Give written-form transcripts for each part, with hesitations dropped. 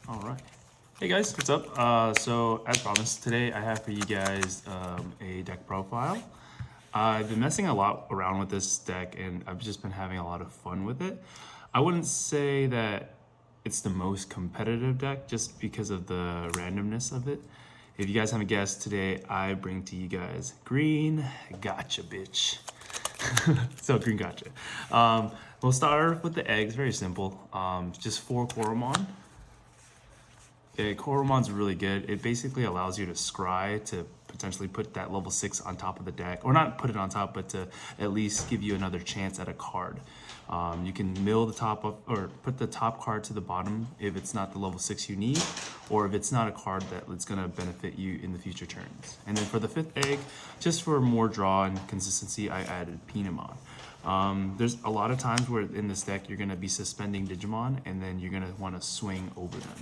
All right. Hey guys, what's up? So as promised, today I have for you guys a deck profile. I've been messing a lot around with this deck and I've just been having a lot of fun with it. I wouldn't say that it's the most competitive deck just because of the randomness of it. If you guys haven't guessed, today I bring to you guys Green Gauchabitch. So Green Gaucha. We'll start with the eggs, very simple. Just 4 Koromon. Koromon's really good. It basically allows you to scry to potentially put that level 6 on top of the deck, or not put it on top, but to at least give you another chance at a card. You can mill the top up or put the top card to the bottom if it's not the level 6 you need, or if it's not a card that's going to benefit you in the future turns. And then for the 5th egg, just for more draw and consistency, I added Pinamon. There's a lot of times where in this deck you're going to be suspending Digimon and then you're going to want to swing over them.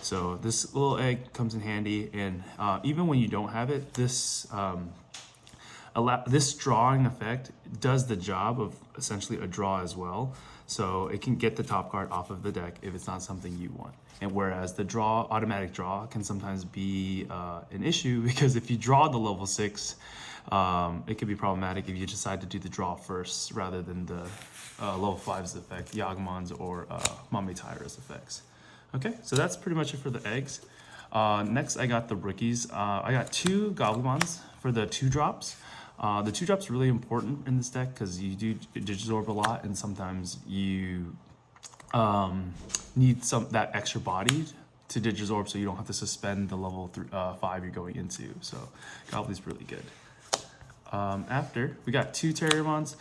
So this little egg comes in handy, and even when you don't have it, this drawing effect does the job of essentially a draw as well. So it can get the top card off of the deck if it's not something you want. And whereas the automatic draw can sometimes be an issue, because if you draw the level 6, it could be problematic if you decide to do the draw first rather than the level 5's effect, Yagumon's or Mame Tyra's effects. Okay, so that's pretty much it for the eggs. Next, I got the rookies. I got 2 Goblimons for the 2-drops. The 2-drops really important in this deck because you do Digisorb a lot, and sometimes you need that extra body to Digisorb, so you don't have to suspend the level 5 you're going into. So Goblin's really good. After, we got 2 Terriermons.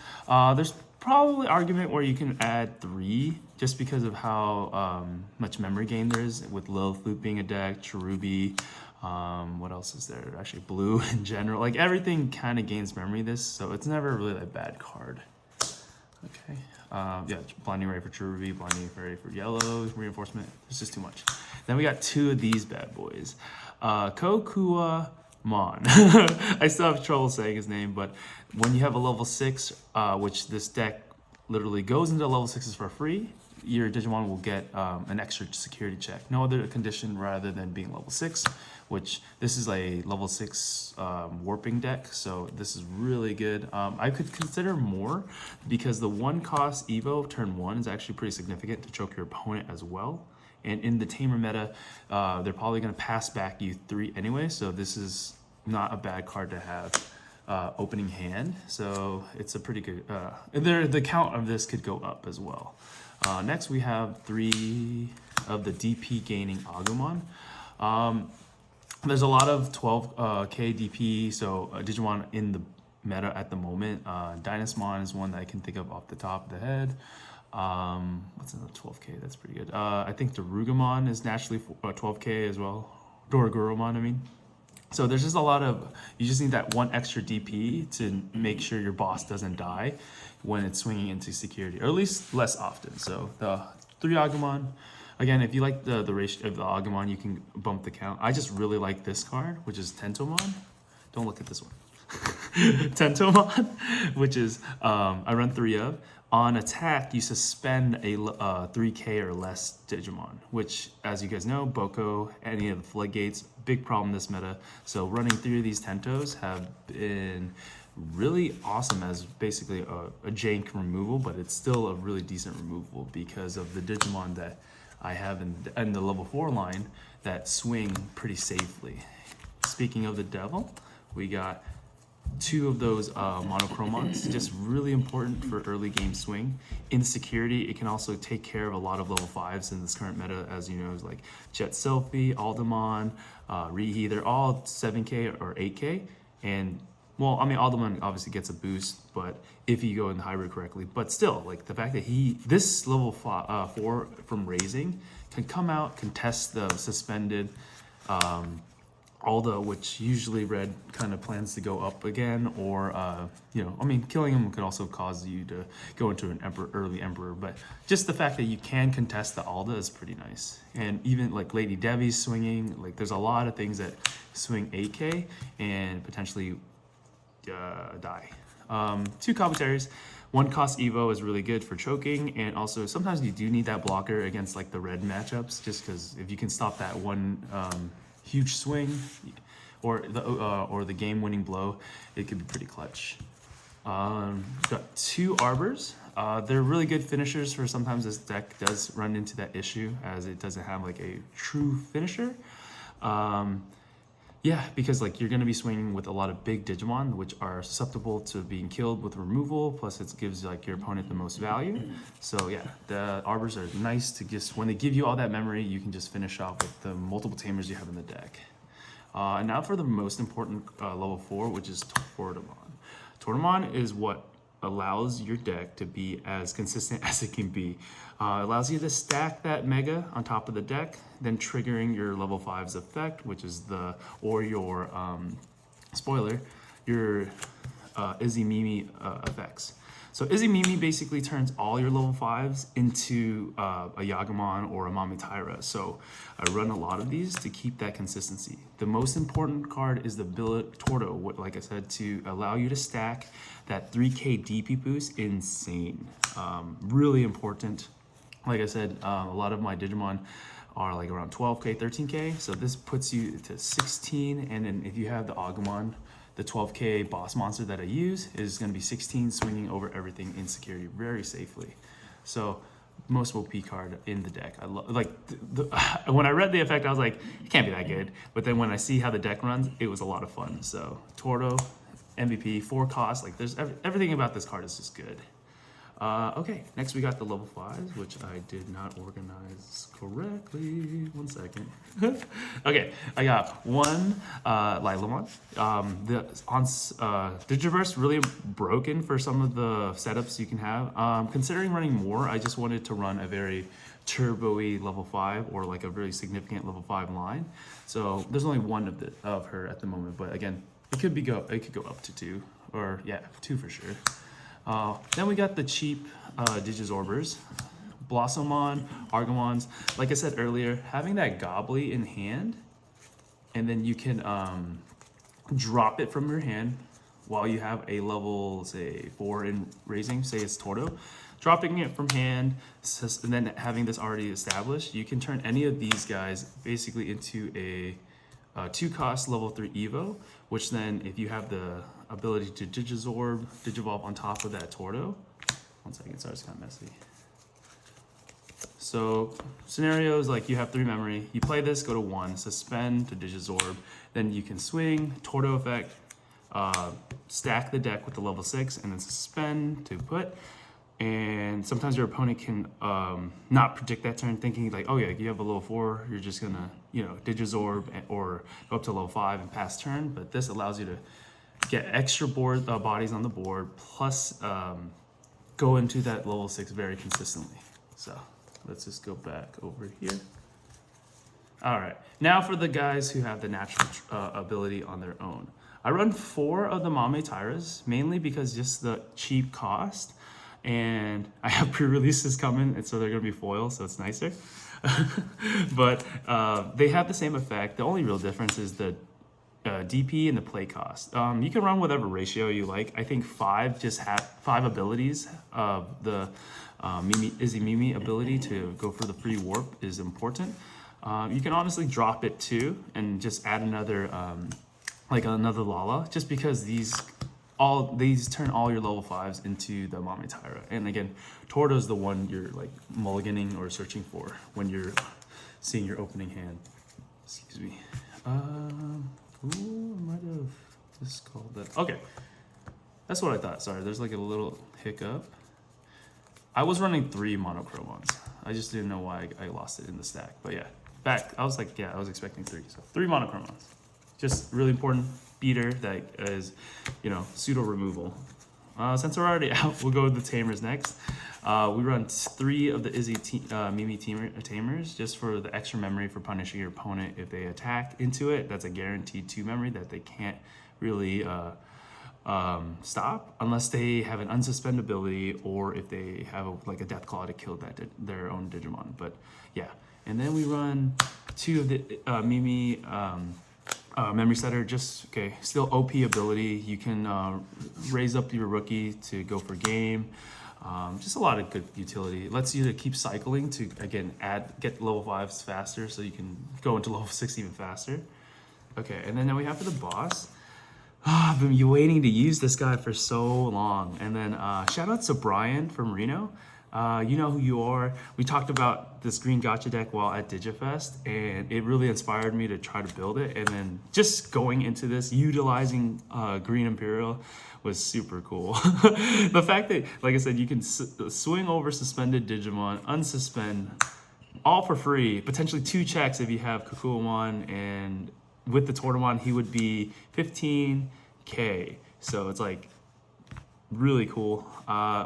There's probably argument where you can add 3 just because of how much memory gain there is with Lilith being a deck, Cherubi, what else is there? Actually, Blue in general. Like, everything kind of gains memory this, so it's never really a bad card. Okay. Yeah, Blinding Ray for Cherubi, Blinding Ray for Yellow, Reinforcement. It's just too much. Then we got 2 of these bad boys. Kokua Mon. I still have trouble saying his name, but when you have a level 6, which this deck literally goes into level 6s for free, your Digimon will get an extra security check. No other condition rather than being level 6, which this is a level 6 warping deck, so this is really good. I could consider more because the 1-cost Evo turn 1 is actually pretty significant to choke your opponent as well. And in the Tamer meta, they're probably going to pass back you 3 anyway, so this is not a bad card to have opening hand. So it's a pretty good... the count of this could go up as well. Next, we have 3 of the DP gaining Agumon. There's a lot of 12k DP, so Digimon in the meta at the moment. Dynasmon is one that I can think of off the top of the head. What's another 12k? That's pretty good. I think Darugamon is naturally 12k as well. Doragurumon, I mean. So there's just a lot of, you just need that 1 extra DP to make sure your boss doesn't die when it's swinging into security, or at least less often. So the 3 Agumon, again, if you like the ratio of the Agumon, you can bump the count. I just really like this card, which is Tentomon. Don't look at this one. Tentomon, which is, I run 3 of. On attack, you suspend a 3k or less Digimon, which, as you guys know, Boko, any of the floodgates, big problem this meta. So running 3 of these Tentos have been really awesome as basically a jank removal, but it's still a really decent removal because of the Digimon that I have in the level 4 line that swing pretty safely. Speaking of the devil, we got 2 of those monochromons, just really important for early game swing. In security, it can also take care of a lot of level 5s in this current meta, as you know, is like Jet Selfie, Aldemon, Rihi. They're all 7k or 8k, and well, I mean, Aldemon obviously gets a boost, but if you go in the hybrid correctly, but still, like the fact that this level 4 from raising can come out, contest the suspended Alda, which usually red kind of plans to go up again, or you know, I mean, killing him could also cause you to go into an early emperor, but just the fact that you can contest the Alda is pretty nice. And even like Lady Devi's swinging, like there's a lot of things that swing 8k and potentially die. 2 commentaries. One cost Evo is really good for choking, and also sometimes you do need that blocker against like the red matchups, just because if you can stop that one huge swing or the game-winning blow, it could be pretty clutch. Got 2 Arbors. They're really good finishers for sometimes this deck does run into that issue as it doesn't have like a true finisher. Yeah, because like you're going to be swinging with a lot of big Digimon, which are susceptible to being killed with removal, plus it gives like your opponent the most value. So yeah, the Arbors are nice to just, when they give you all that memory, you can just finish off with the multiple Tamers you have in the deck. And now for the most important level 4, which is Tortamon. Tortamon is what allows your deck to be as consistent as it can be. Allows you to stack that Mega on top of the deck, then triggering your level 5's effect, which is your spoiler, your Izzy Mimi effects. So Izzy Mimi basically turns all your level 5s into a Yagamon or a Mamitaira. So I run a lot of these to keep that consistency. The most important card is the Billet Torto, like I said, to allow you to stack that 3k DP boost. Insane. Really important. Like I said, a lot of my Digimon are like around 12k, 13k. So this puts you to 16, and then if you have the Agumon, the 12k boss monster that I use is going to be 16, swinging over everything in security very safely. So most OP card in the deck. I love, like when I read the effect, I was like, it can't be that good. But then when I see how the deck runs, it was a lot of fun. So Torto, MVP, 4 cost. Like there's everything about this card is just good. Okay, next we got the level 5s, which I did not organize correctly. 1 second. Okay, I got 1 Lilamon. Digiverse really broken for some of the setups you can have. Considering running more, I just wanted to run a very turbo-y level 5 or like a very significant level 5 line. So there's only 1 of her at the moment, but again, it could go up to 2, or yeah, 2 for sure. Then we got the cheap Digizorbers, Blossomon, Argomons. Like I said earlier, having that Gobbly in hand, and then you can drop it from your hand while you have a level, say, 4 in raising, say it's Torto. Dropping it from hand, and then having this already established, you can turn any of these guys basically into a 2-cost level 3 Evo, which then if you have the ability to Digizorb, Digivolve on top of that Torto. 1 second, sorry, it's kind of messy. So scenarios like you have 3 memory, you play this, go to 1, suspend to Digizorb, then you can swing, Torto effect, stack the deck with the level 6, and then suspend to put. And sometimes your opponent can not predict that turn, thinking like, oh yeah, you have a level 4, you're just gonna, Digizorb or go up to level 5 and pass turn. But this allows you to get extra bodies on the board, plus go into that level 6 very consistently. So let's just go back over here. All right, now for the guys who have the natural ability on their own. I run 4 of the Mamitairas, mainly because just the cheap cost. And I have pre-releases coming, and so they're gonna be foil, so it's nicer. But they have the same effect. The only real difference is the DP and the play cost. You can run whatever ratio you like. I think 5 just have 5 abilities of the Izzy Mimi ability to go for the free warp is important. You can honestly drop it too and just add another like another Lala, just because these turn all your level 5s into the Mamitaira. And again, Torto's the one you're like mulliganing or searching for when you're seeing your opening hand. Excuse me. Ooh, I might have just called that. Okay, that's what I thought. Sorry, there's like a little hiccup. I was running 3 Monochromons. I just didn't know why I lost it in the stack. But yeah, back, I was like, yeah, I was expecting 3. So 3 Monochromons. Just really important beater that is, pseudo removal. Since we're already out, we'll go with the Tamers next. We run 3 of the Izzy Mimi Tamers just for the extra memory for punishing your opponent if they attack into it. That's a guaranteed 2 memory that they can't really stop unless they have an unsuspend ability or if they have a Death Claw to kill their own Digimon. But yeah, and then we run 2 of the Mimi Memory setter, just, okay, still OP ability. You can raise up your rookie to go for game. Just a lot of good utility. It lets you to keep cycling to, again, get level 5s faster so you can go into level 6 even faster. Okay, and then we have for the boss. I've been waiting to use this guy for so long. And then shoutouts to Brian from Reno. You know who you are. We talked about this Green Gaucha deck while at DigiFest, and it really inspired me to try to build it. And then just going into this, utilizing Green Imperial was super cool. The fact that, like I said, you can swing over suspended Digimon, unsuspend, all for free, potentially 2 checks if you have Kukuamon, and with the Tortamon, he would be 15K. So it's like really cool.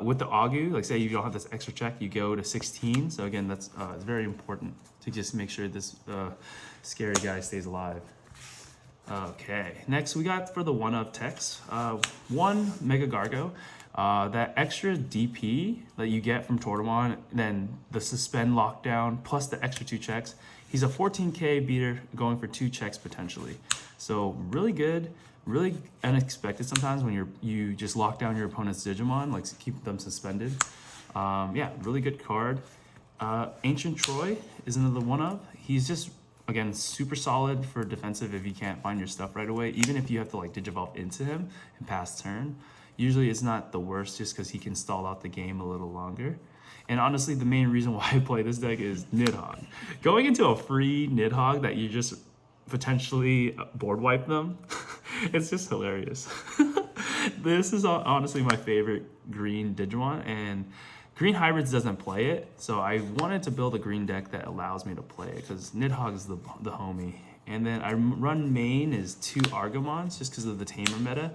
With the Agu, like say you don't have this extra check, you go to 16. So again, that's it's very important to just make sure this scary guy stays alive. Okay, next we got for the one-of text, 1 Mega Gargo. That extra DP that you get from Tortamon, then the suspend lockdown, plus the extra 2 checks. He's a 14K beater going for 2 checks potentially. So really good, really unexpected sometimes when you just lock down your opponent's Digimon, like keep them suspended. Yeah, really good card. Ancient Troy is another one-of. He's just, again, super solid for defensive if you can't find your stuff right away, even if you have to like Digivolve into him and pass turn. Usually it's not the worst just because he can stall out the game a little longer. And honestly, the main reason why I play this deck is Nidhogg. Going into a free Nidhogg that you just potentially board wipe them, it's just hilarious. This is honestly my favorite green Digimon, and Green Hybrids doesn't play it, so I wanted to build a green deck that allows me to play it, because Nidhogg is the homie. And then I run main is 2 Argomons, just because of the Tamer meta.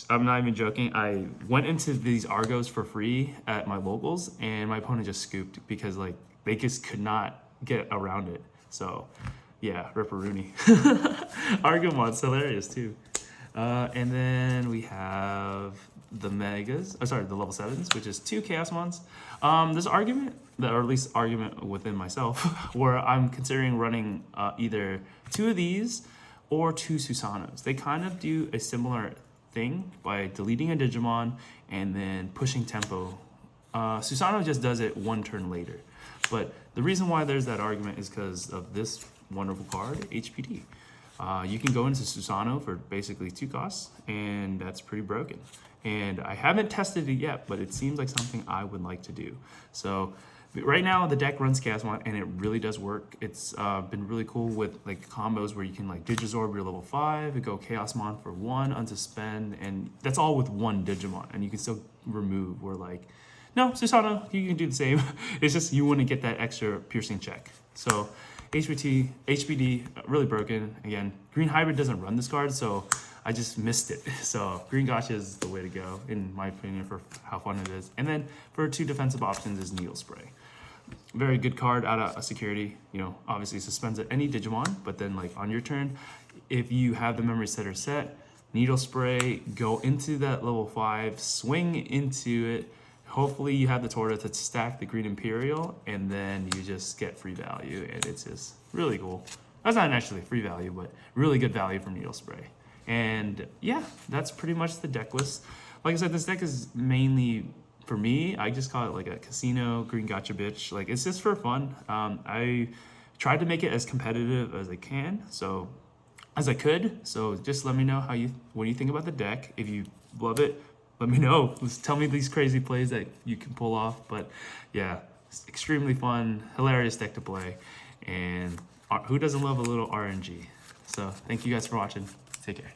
I'm not even joking, I went into these Argos for free at my locals, and my opponent just scooped, because like they just could not get around it. So yeah, Ripperoonie. Argomon's hilarious too. And then we have the Megas, the level 7s, which is 2 Chaosmons. There's argument, or at least argument within myself, where I'm considering running either 2 of these or 2 Susanos. They kind of do a similar thing by deleting a Digimon and then pushing tempo. Susano just does it 1 turn later. But the reason why there's that argument is because of this wonderful card, HPD. You can go into Susano for basically 2 costs, and that's pretty broken. And I haven't tested it yet, but it seems like something I would like to do. So right now the deck runs Chaosmon, and it really does work. It's been really cool with like combos where you can like Digizorb your level 5 and go Chaosmon for 1, unsuspend, and that's all with 1 Digimon, and you can still remove where like, no, Susano, you can do the same. It's just you want to get that extra piercing check. So HBD, really broken. Again, Green Hybrid doesn't run this card, so I just missed it. So Green Gaucha is the way to go, in my opinion, for how fun it is. And then for 2 defensive options is Needle Spray. Very good card out of security. You know, obviously suspends at any Digimon, but then like on your turn, if you have the memory setter set, Needle Spray, go into that level 5, swing into it. Hopefully you have the Torta to stack the Green Imperial, and then you just get free value, and it's just really cool. That's not actually free value, but really good value from Needle Spray. And yeah, that's pretty much the deck list. Like I said, this deck is mainly, for me, I just call it like a casino, Green Gauchabitch. Like, it's just for fun. I tried to make it as competitive as I can, so as I could. So just let me know what you think about the deck. If you love it, let me know. Just tell me these crazy plays that you can pull off. But yeah, it's extremely fun, hilarious deck to play. And who doesn't love a little RNG? So thank you guys for watching. Take care.